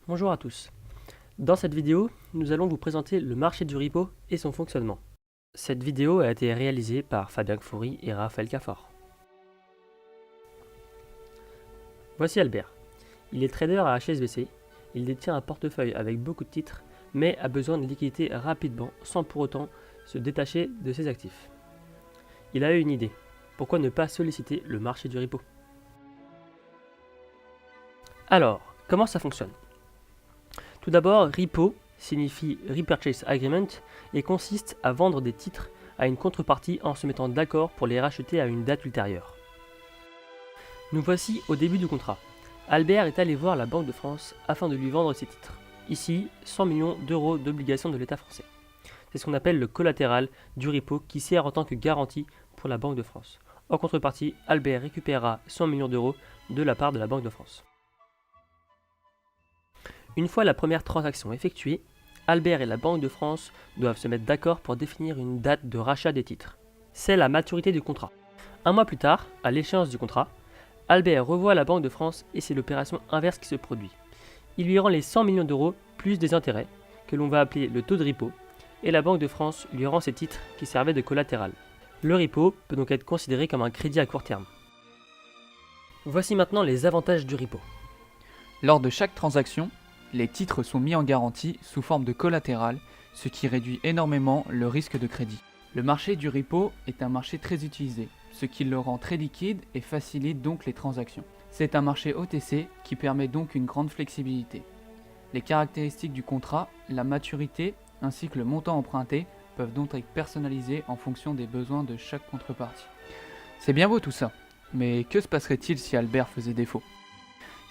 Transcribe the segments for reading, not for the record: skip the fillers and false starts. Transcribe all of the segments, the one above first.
Bonjour à tous. Dans cette vidéo, nous allons vous présenter le marché du repo et son fonctionnement. Cette vidéo a été réalisée par Fabien Kfoury et Raphaël Cafort. Voici Albert. Il est trader à HSBC. Il détient un portefeuille avec beaucoup de titres, mais a besoin de liquider rapidement sans pour autant se détacher de ses actifs. Il a eu une idée. Pourquoi ne pas solliciter le marché du repo? Alors, comment ça fonctionne? Tout d'abord, repo signifie Repurchase Agreement et consiste à vendre des titres à une contrepartie en se mettant d'accord pour les racheter à une date ultérieure. Nous voici au début du contrat. Albert est allé voir la Banque de France afin de lui vendre ses titres. Ici, 100 millions d'euros d'obligations de l'État français. C'est ce qu'on appelle le collatéral du repo qui sert en tant que garantie pour la Banque de France. En contrepartie, Albert récupérera 100 millions d'euros de la part de la Banque de France. Une fois la première transaction effectuée, Albert et la Banque de France doivent se mettre d'accord pour définir une date de rachat des titres. C'est la maturité du contrat. Un mois plus tard, à l'échéance du contrat, Albert revoit la Banque de France et c'est l'opération inverse qui se produit. Il lui rend les 100 millions d'euros plus des intérêts, que l'on va appeler le taux de repo, et la Banque de France lui rend ses titres qui servaient de collatéral. Le repo peut donc être considéré comme un crédit à court terme. Voici maintenant les avantages du repo. Lors de chaque transaction, les titres sont mis en garantie sous forme de collatéral, ce qui réduit énormément le risque de crédit. Le marché du repo est un marché très utilisé, ce qui le rend très liquide et facilite donc les transactions. C'est un marché OTC qui permet donc une grande flexibilité. Les caractéristiques du contrat, la maturité ainsi que le montant emprunté peuvent donc être personnalisés en fonction des besoins de chaque contrepartie. C'est bien beau tout ça, mais que se passerait-il si Albert faisait défaut?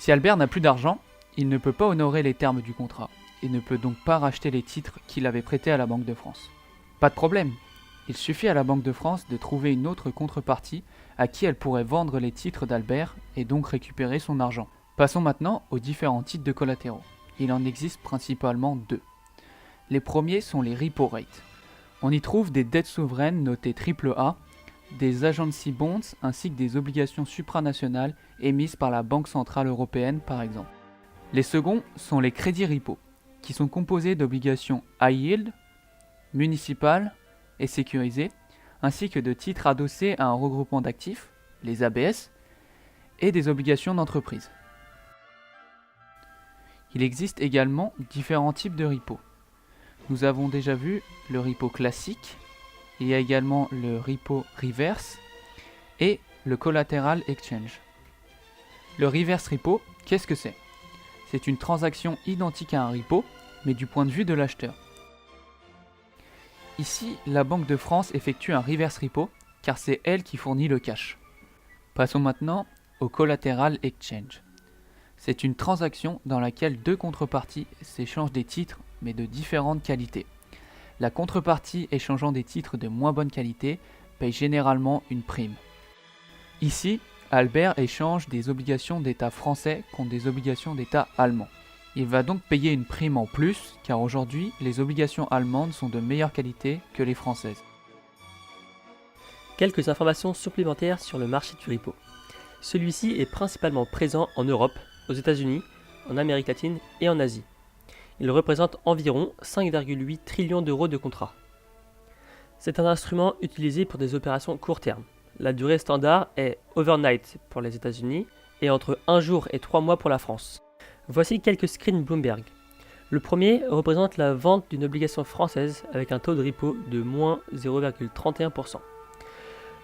Si Albert n'a plus d'argent, il ne peut pas honorer les termes du contrat et ne peut donc pas racheter les titres qu'il avait prêtés à la Banque de France. Pas de problème, il suffit à la Banque de France de trouver une autre contrepartie à qui elle pourrait vendre les titres d'Albert et donc récupérer son argent. Passons maintenant aux différents types de collatéraux. Il en existe principalement deux. Les premiers sont les repo rates. On y trouve des dettes souveraines notées AAA, des agency bonds ainsi que des obligations supranationales émises par la Banque Centrale Européenne par exemple. Les seconds sont les crédits repo, qui sont composés d'obligations high yield, municipales et sécurisées, ainsi que de titres adossés à un regroupement d'actifs, les ABS, et des obligations d'entreprise. Il existe également différents types de repo. Nous avons déjà vu le repo classique, il y a également le repo reverse et le collateral exchange. Le reverse repo, qu'est-ce que c'est? C'est une transaction identique à un repo, mais du point de vue de l'acheteur. Ici, la Banque de France effectue un reverse repo, car c'est elle qui fournit le cash. Passons maintenant au collateral exchange. C'est une transaction dans laquelle deux contreparties s'échangent des titres, mais de différentes qualités. La contrepartie échangeant des titres de moins bonne qualité paye généralement une prime. Ici, Albert échange des obligations d'État français contre des obligations d'État allemand. Il va donc payer une prime en plus, car aujourd'hui, les obligations allemandes sont de meilleure qualité que les françaises. Quelques informations supplémentaires sur le marché du repo. Celui-ci est principalement présent en Europe, aux États-Unis, en Amérique latine et en Asie. Il représente environ 5,8 trillions d'euros de contrats. C'est un instrument utilisé pour des opérations court terme. La durée standard est overnight pour les États-Unis et entre 1 jour et 3 mois pour la France. Voici quelques screens Bloomberg. Le premier représente la vente d'une obligation française avec un taux de repo de moins 0,31%.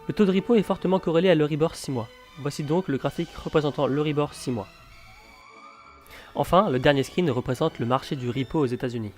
Le taux de repo est fortement corrélé à l'Euribor 6 mois. Voici donc le graphique représentant l'Euribor 6 mois. Enfin, le dernier screen représente le marché du repo aux États-Unis.